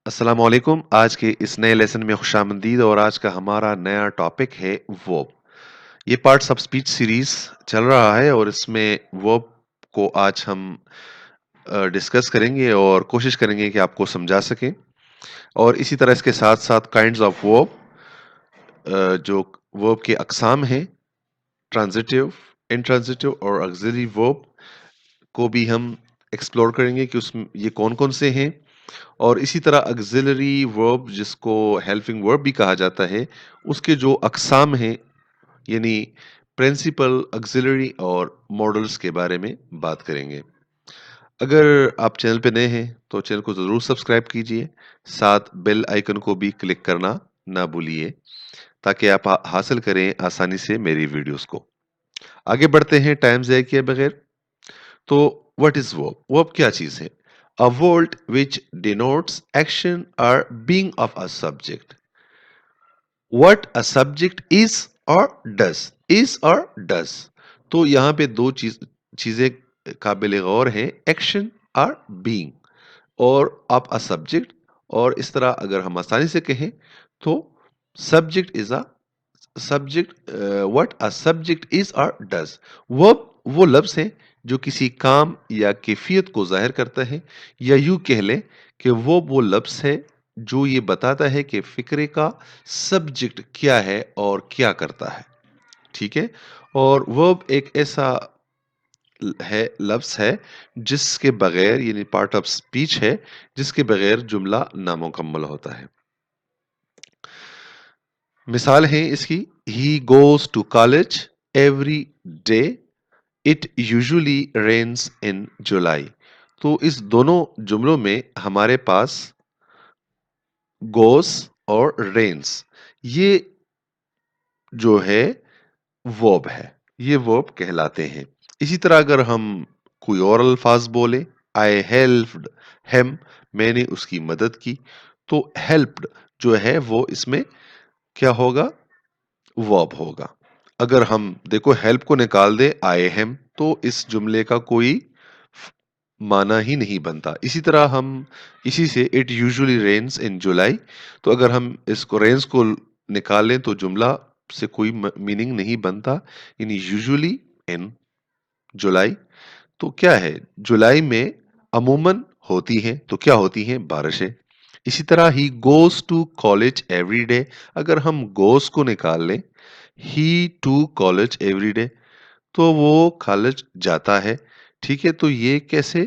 अस्सलाम वालेकुम। आज के इस नए लेसन में खुशामदीद और आज का हमारा नया टॉपिक है वर्ब। ये पार्ट्स ऑफ स्पीच सीरीज चल रहा है और इसमें वर्ब को आज हम डिस्कस करेंगे और कोशिश करेंगे कि आपको समझा सकें। और इसी तरह इसके साथ साथ काइंड्स ऑफ वर्ब, जो वर्ब के अकसाम हैं, ट्रांजिटिव, इंट्रांजिटिव और ऑक्सिलरी वर्ब को भी हम एक्सप्लोर करेंगे कि उसमें ये कौन कौन से हैं। और इसी तरह ऑक्सिलरी वर्ब, जिसको हेल्पिंग वर्ब भी कहा जाता है, उसके जो अकसाम हैं, यानी प्रिंसिपल, ऑक्सिलरी और मॉडल्स के बारे में बात करेंगे। अगर आप चैनल पे नए हैं तो चैनल को ज़रूर सब्सक्राइब कीजिए, साथ बेल आइकन को भी क्लिक करना ना भूलिए ताकि आप हासिल करें आसानी से मेरी वीडियोस को। आगे बढ़ते हैं टाइम ज़ाया किए बगैर। तो व्हाट इज वर्ब? वर्ब क्या चीज है? A word which denotes action or being of a subject. What a subject is or does. तो यहाँ पे दो चीजें काबिल गौर हैं, एक्शन और बीइंग और ऑफ अ सब्जेक्ट। और इस तरह अगर हम आसानी से कहें तो subject is a subject, what a subject is or does. वो लफ्ज है जो किसी काम या कैफियत को जाहिर करता है, या यूं कह लें कि वो लफ्ज है जो ये बताता है कि फिक्रे का सब्जेक्ट क्या है और क्या करता है। ठीक है। और वर्ब एक ऐसा लफ्ज है जिसके बगैर, यानी पार्ट ऑफ स्पीच है जिसके बगैर जुमला नामुकम्मल होता है। मिसाल है इसकी, he goes to college every day, it usually rains in July. तो इस दोनों जुमलों में हमारे पास गोस और रेन्स, ये जो है वर्ब है, ये वर्ब कहलाते हैं। इसी तरह अगर हम कोई और अल्फाज बोले, आई हेल्प्ड हिम, मैंने उसकी मदद की, तो हेल्प्ड जो है वो इसमें क्या होगा? वर्ब होगा। अगर हम देखो हेल्प को निकाल दे आई एम, तो इस जुमले का कोई माना ही नहीं बनता। इसी तरह हम इसी से it usually rains in July, तो अगर हम इसको रेन्स को निकाल लें तो जुमला से कोई मीनिंग नहीं बनता, यानी यूजुअली इन जुलाई। तो क्या है, जुलाई में अमूमन होती हैं, तो क्या होती हैं? बारिशें। इसी तरह he goes to college every day, अगर हम गोज को निकाल लें, he to college every day, तो वो कॉलेज जाता है। ठीक है, तो ये कैसे?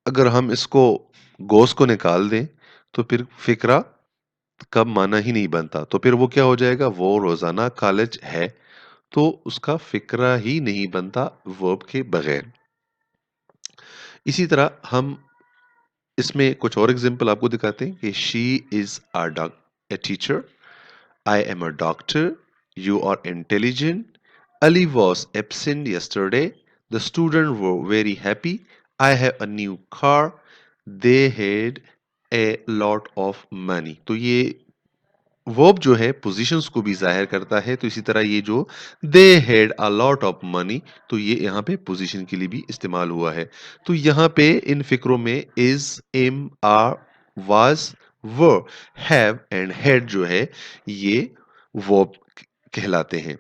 अगर हम इसको गोज को निकाल दें तो फिर फिक्रा कब माना ही नहीं बनता, तो फिर वो क्या हो जाएगा? वो रोजाना कॉलेज है, तो उसका फिक्रा ही नहीं बनता वर्ब के बगैर। इसी तरह हम इसमें कुछ और एग्जांपल आपको दिखाते हैं कि she is a teacher, I am a doctor, you are intelligent, Ali was absent yesterday, the students were very happy, I have a new car, they had a lot of money। तो ये verb जो है positions को भी जाहिर करता है, तो इसी तरह ये जो they had a lot of money, तो ये यहाँ पे पोजीशन के लिए भी इस्तेमाल हुआ है। तो यहाँ पे इन फिक्रों में is, am, are, was, were, have and had जो है ये वर्ब कहलाते हैं।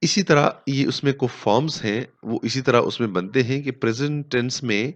इसी तरह ये उसमें को फॉर्म्स हैं, वो इसी तरह उसमें बनते हैं कि प्रेजेंट टेंस में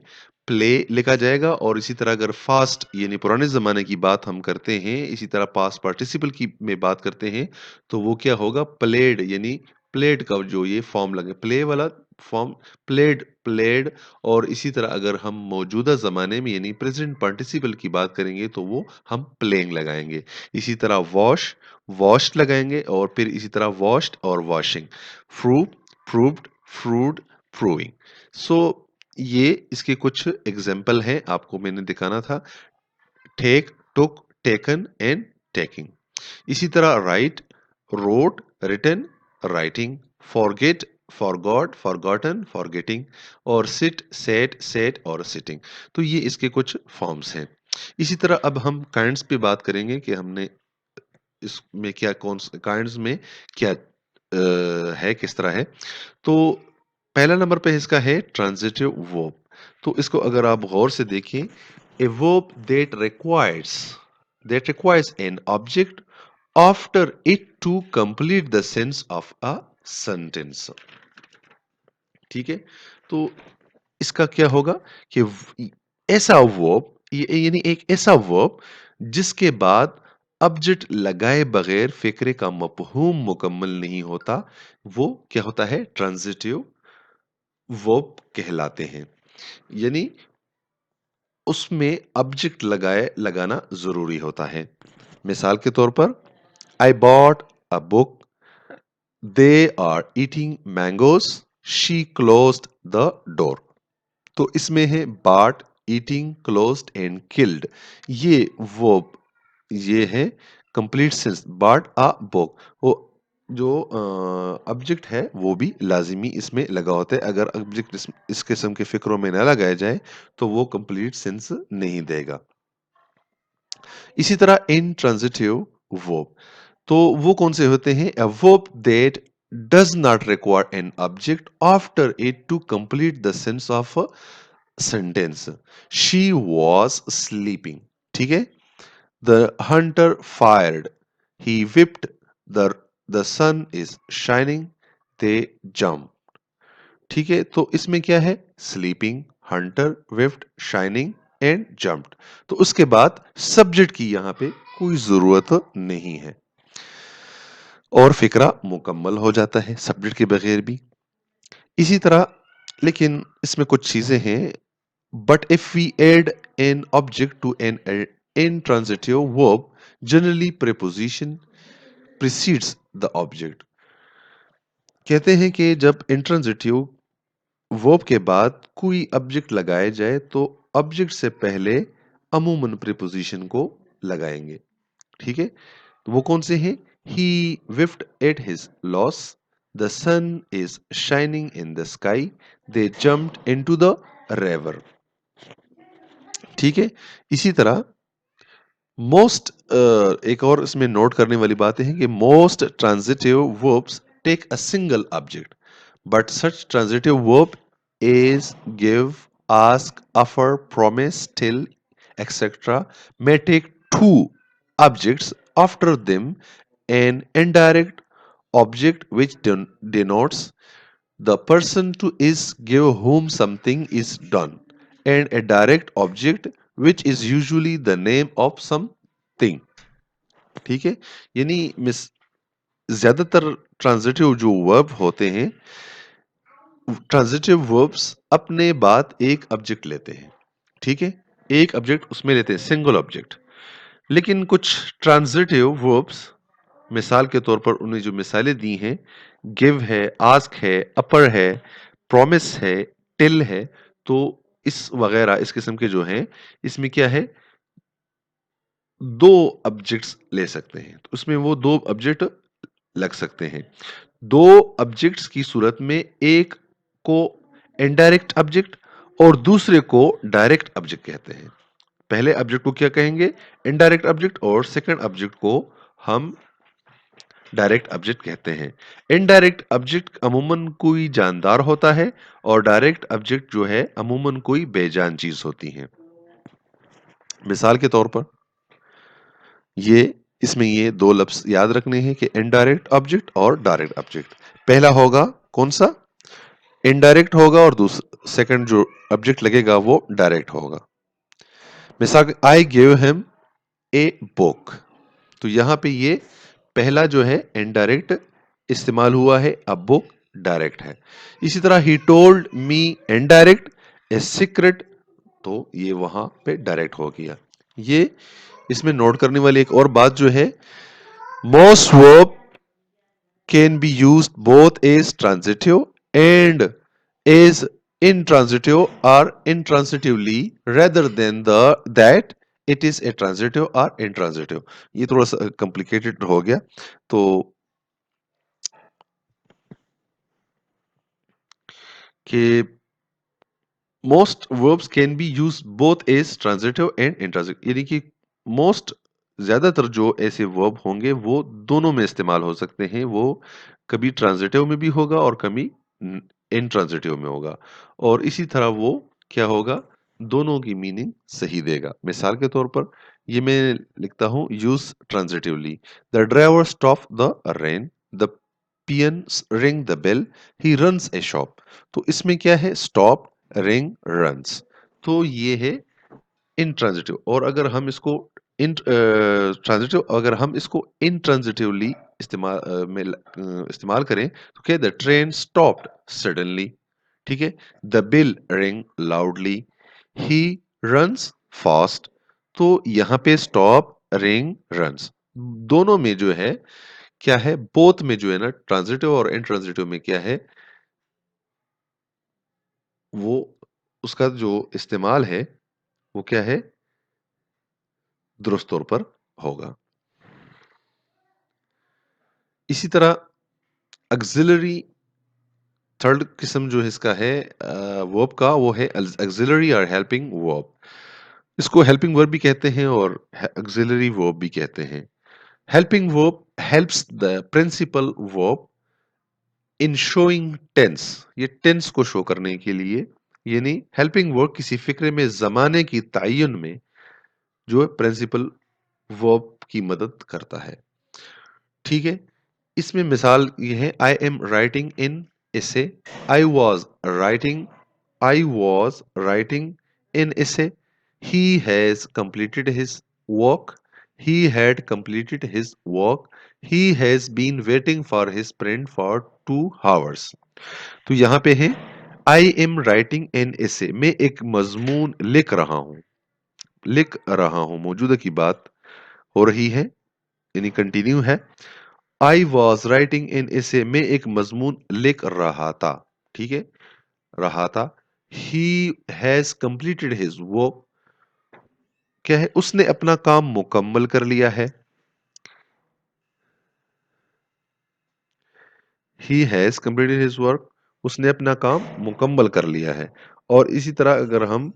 प्ले लिखा जाएगा, और इसी तरह अगर फास्ट यानी पुराने ज़माने की बात हम करते हैं, इसी तरह पास्ट पार्टिसिपल की में बात करते हैं, तो वो क्या होगा? प्लेड, यानी प्लेड का जो ये फॉर्म लगे, प्ले वाला फॉर्म, प्लेड, प्लेड। और इसी तरह अगर हम मौजूदा ज़माने में यानी प्रेजेंट पार्टिसिपल की बात करेंगे तो वो हम प्लेइंग लगाएंगे। इसी तरह वॉश, वॉश्ड लगाएंगे, और फिर इसी तरह वॉश्ड और washing, prove, proved, proved, proving. So ये इसके कुछ एग्जाम्पल हैं, आपको मैंने दिखाना था। Take, took, taken and taking. इसी तरह write, wrote, written, writing, forget, forgot, forgotten, forgetting, और सिट, सेट, सेट और सिटिंग। तो ये इसके कुछ फॉर्म्स हैं। इसी तरह अब हम काइंड्स पे बात करेंगे कि हमने इसमें क्या, कौन काइंड्स में क्या है, किस तरह है। तो पहला नंबर पे इसका है ट्रांजिटिव वर्ब। तो इसको अगर आप गौर से देखें A verb that requires an object after it to complete the sense of a sentence. ठीक है, तो इसका क्या होगा कि ऐसा वर्ब यानी एक ऐसा वर्ब जिसके बाद ऑब्जेक्ट लगाए बगैर फिक्रे का मफहूम मुकम्मल नहीं होता, वो क्या होता है, ट्रांजिटिव वर्ब कहलाते हैं। यानी उसमें ऑब्जेक्ट लगाना जरूरी होता है। मिसाल के तौर पर, I bought a book, they are eating mangoes, she closed the door. तो इसमें है bought, eating, closed and killed. ये वर्ब ये है कंप्लीट सेंस, बाट अ बुक। वो जो ऑब्जेक्ट है वो भी लाजिमी इसमें लगा होता है। अगर ऑब्जेक्ट इस किस्म के फिक्रों में ना लगाया जाए तो वो कंप्लीट सेंस नहीं देगा। इसी तरह इंट्रांजिटिव वर्ब, तो वो कौन से होते हैं? A verb that does not require an object after it to complete the sense of a sentence. She was sleeping. ठीक है? The hunter fired. He whipped. The the sun is shining. They jumped. ठीक है, तो इसमें क्या है? Sleeping, hunter, wept, shining and jumped. तो उसके बाद सब्जेक्ट की यहां पे कोई जरूरत नहीं है और फिक्रा मुकम्मल हो जाता है सब्जेक्ट के बगैर भी। इसी तरह लेकिन इसमें कुछ चीजें हैं। But if we add an object to an intransitive verb, generally preposition precedes the object। कहते हैं कि जब इंट्रांजिटिव वर्ब के बाद कोई ऑब्जेक्ट लगाया जाए तो ऑब्जेक्ट से पहले अमूमन प्रीपोजिशन को लगाएंगे। ठीक है, तो वो कौन से हैं? He wept at his loss, the sun is shining in the sky, they jumped into the river. ठीक है, इसी तरह मोस्ट एक और इसमें नोट करने वाली बात है कि most transitive verbs take a single object, but such transitive verb is, give, ask, offer, promise, tell, etc. may take two objects after them, an indirect object which denotes the person to is give whom something is done, and a direct object which is usually the name of something। ठीक है, यानी miss ज्यादातर transitive जो verb होते हैं, transitive verbs अपने बाद एक ऑब्जेक्ट लेते हैं। ठीक है, एक ऑब्जेक्ट उसमें लेते हैं, सिंगल ऑब्जेक्ट। लेकिन कुछ ट्रांजिटिव वर्ब्स, मिसाल के तौर पर उन्हें जो मिसालें दी हैं, गिव है, आस्क है, अपर है, प्रॉमिस है, टिल है, तो इस वगैरह इस किस्म के जो हैं, इसमें क्या है, दो ऑब्जेक्ट्स ले सकते हैं, तो उसमें वो दो ऑब्जेक्ट लग सकते हैं। दो ऑब्जेक्ट्स की सूरत में एक को इनडायरेक्ट ऑब्जेक्ट और दूसरे को डायरेक्ट ऑब्जेक्ट कहते हैं। पहले ऑब्जेक्ट को क्या कहेंगे? इनडायरेक्ट ऑब्जेक्ट, और सेकंड ऑब्जेक्ट को हम डायरेक्ट ऑब्जेक्ट कहते हैं। इनडायरेक्ट ऑब्जेक्ट अमूमन कोई जानदार होता है और डायरेक्ट ऑब्जेक्ट जो है अमूमन कोई बेजान चीज होती है। मिसाल के तौर पर ये इसमें ये दो लफ्ज याद रखने हैं कि इनडायरेक्ट ऑब्जेक्ट और डायरेक्ट ऑब्जेक्ट। पहला होगा कौन सा? इनडायरेक्ट होगा, और दूसरा सेकंड जो ऑब्जेक्ट लगेगा वो डायरेक्ट होगा। मिसाल, I give him a book, तो यहां पे ये पहला जो है इनडायरेक्ट इस्तेमाल हुआ है, अब बुक डायरेक्ट है। इसी तरह he told me indirect a secret, तो ये वहां पे डायरेक्ट हो गया। ये इसमें नोट करने वाली एक और बात जो है, most verb can be used both as transitive and as intransitive or intransitively, rather than the that it is a transitive or intransitive। ये थोड़ा सा complicated हो गया, तो कि most verbs can be used both as transitive and intransitive, यानी कि most ज्यादातर जो ऐसे वर्ब होंगे वो दोनों में इस्तेमाल हो सकते हैं। वो कभी ट्रांजिटिव में भी होगा और कभी इंट्रांजिटिव में होगा, और इसी तरह वो क्या होगा, دونوں کی میننگ صحیح دے گا. مثال کے طور پر یہ میں لکھتا ہوں use transitively. The driver stop the rain. The pen ring the bell. He runs a shop. تو اس میں کیا ہے؟ اسٹاپ، رنگ، رنس. تو یہ ہے انٹرانزیٹیو. اور اگر ہم اس کو ٹرانزیٹیو، اگر ہم اس کو انٹرانزیٹیولی استعمال کریں تو کیا؟ دا ٹرین اسٹاپڈ سڈنلی. ٹھیک ہے. دا بل رنگ لاؤڈلی. ہی رنس فاسٹ. تو یہاں پہ اسٹاپ، رنگ، رنس دونوں میں جو ہے کیا ہے؟ بوتھ میں جو ہے نا، ٹرانزیٹیو اور انٹرانزیٹیو میں کیا ہے؟ وہ اس کا جو استعمال ہے وہ کیا ہے؟ درست طور پر ہوگا. اسی طرح auxiliary تھرڈ قسم جو اس کا ہے verb کا، وہ ہے auxiliary اور helping verb. اس کو helping verb بھی کہتے ہیں اور auxiliary verb بھی کہتے ہیں. helping verb helps the principal verb in showing tense. یہ tense کو شو کرنے کے لیے، یعنی helping verb کسی فکرے میں زمانے کی تعین میں جو ہے پرنسپل verb کی مدد کرتا ہے. ٹھیک ہے. اس میں مثال یہ ہے I am writing in essay. I was writing in essay. He has completed his work. He had completed his work. He has been waiting for his friend for 2 hours. تو یہاں پہ ہے I am writing an essay. میں ایک مضمون لکھ رہا ہوں. موجودہ کی بات ہو رہی ہے، یعنی کنٹینیو ہے. I was writing an essay. میں ایک مضمون لکھ رہا تھا. ٹھیک ہے. رہا تھا. He has completed his work. کیا ہے؟ اس نے اپنا کام مکمل کر لیا ہے. He has completed his work. اس نے اپنا کام مکمل کر لیا ہے. اور اسی طرح اگر ہم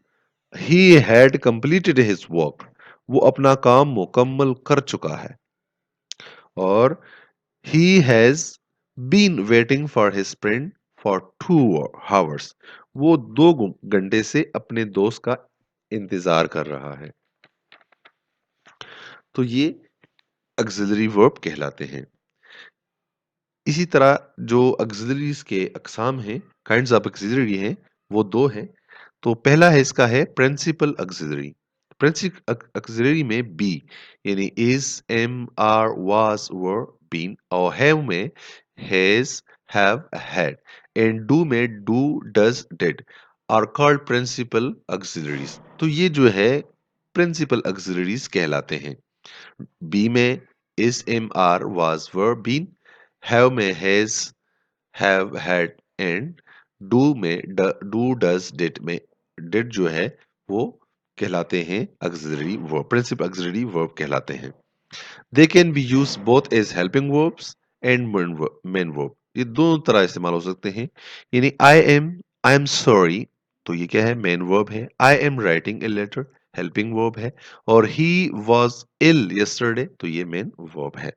he had completed his work، وہ اپنا کام مکمل کر چکا ہے. اور he has been waiting for his friend for 2 hours. وہ 2 گھنٹے سے اپنے دوست کا انتظار کر رہا ہے. تو یہ auxiliary verb کہلاتے ہیں. اسی طرح جو auxiliaries کے اقسام ہیں، kinds of auxiliary ہیں، وہ 2 ہیں. تو پہلا ہے اس کا ہے principal auxiliary. principal auxiliary میں be یعنی is، am، are، was، were، been. اور have میں has، have، had. and do میں do، does، did are called principal auxiliaries. تو یہ جو ہے principal auxiliaries کہلاتے ہیں. be میں is، am، are، was، were، been. have میں has، have، had. and do میں do، does، did میں did جو ہے وہ کہلاتے ہیں auxiliary verb. principal auxiliary verb کہلاتے ہیں. they can be used both as helping verbs and main verb. یہ دونوں طرح استعمال ہو سکتے ہیں. یعنی I am sorry تو یہ کیا ہے؟ main verb ہے. I am writing a letter helping verb ہے. اور he was ill yesterday تو یہ main verb ہے.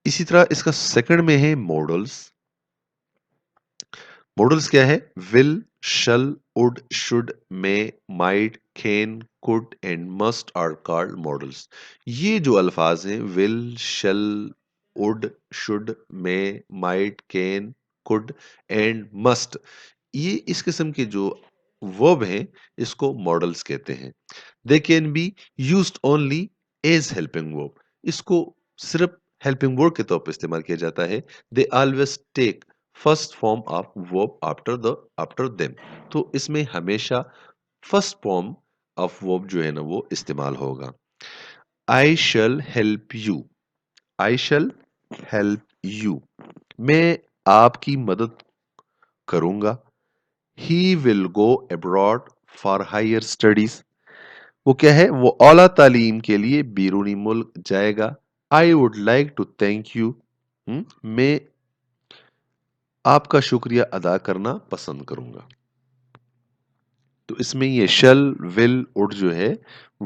اسی طرح اس کا سیکنڈ میں ہے modals. modals کیا ہے؟ will، shall، would، should، may، might، can، could and must are called modals. یہ جو الفاظ ہیں will، shall، would، should، may، might، can، could and must، یہ اس قسم کے جو verb ہیں اس کو modals کہتے ہیں. they can be used only as helping verb. اس کو صرف helping verb کے طور پر استعمال کیا جاتا ہے. they always take first form of verb after them. تو اس میں ہمیشہ first form of verb جو ہے نا وہ استعمال ہوگا. I shall help you. I shall help you. میں آپ کی مدد کروں گا. He will go abroad for higher studies. وہ کیا ہے؟ وہ اعلیٰ تعلیم کے لیے بیرونی ملک جائے گا. I would like to thank you. میں آپ کا شکریہ ادا کرنا پسند کروں گا. تو اس میں یہ shall، will، would جو ہے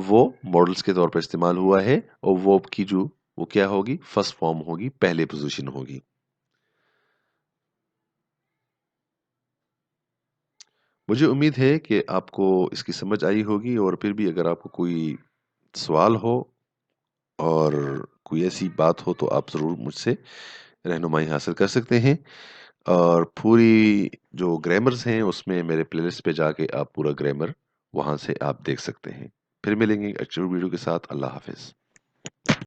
وہ ماڈلز کے طور پر استعمال ہوا ہے اور verb کی جو وہ کیا ہوگی؟ فرسٹ فارم ہوگی، پہلے پوزیشن ہوگی. مجھے امید ہے کہ آپ کو اس کی سمجھ آئی ہوگی، اور پھر بھی اگر آپ کو کوئی سوال ہو اور کوئی ایسی بات ہو تو آپ ضرور مجھ سے رہنمائی حاصل کر سکتے ہیں، اور پوری جو گرامرز ہیں اس میں میرے پلے لسٹ پہ جا کے آپ پورا گرامر وہاں سے آپ دیکھ سکتے ہیں۔ پھر ملیں گے ایک اچھے ویڈیو کے ساتھ۔ اللہ حافظ۔